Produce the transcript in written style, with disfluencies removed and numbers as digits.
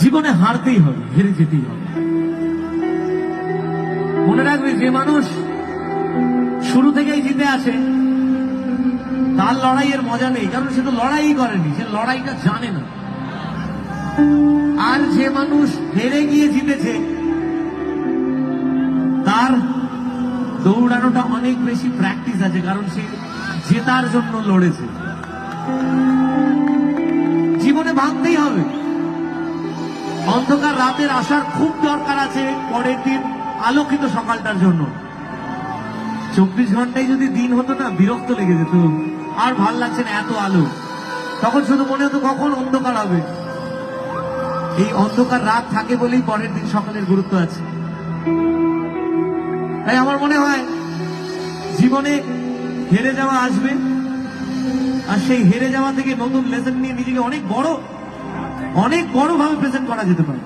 জীবনে হারতেই হবে, হেরে যেতেই হবে। মনে রাখবে, যে মানুষ শুরু থেকেই জিতে আসে তার লড়াইয়ের মজা নেই, কারণ সে তো লড়াই করেনি, সে লড়াইটা জানে না। আর যে মানুষ হেরে গিয়ে জিতেছে তার দৌড়ানোটা অনেক বেশি প্র্যাকটিস আছে, কারণ সে জেতার জন্য লড়েছে। জীবনে ভাঙতেই হবে। অন্ধকার রাতের আসার খুব দরকার আছে পরের দিন আলোকিত সকালটার জন্য। 24 ঘন্টায় যদি দিন হতো না, বিরক্ত লেগে যেত, আর ভাল লাগছে না এত আলো। তখন শুধু মনে হতো কখন অন্ধকার হবে। এই অন্ধকার রাত থাকে বলেই পরের দিন সকালের গুরুত্ব আছে। তাই আমার মনে হয় জীবনে হেরে যাওয়া আসবে, আর সেই হেরে যাওয়া থেকে নতুন লেসন নিয়ে নিজেকে অনেক বড় ভাবে প্রেজেন্ট করা যেতে পারে।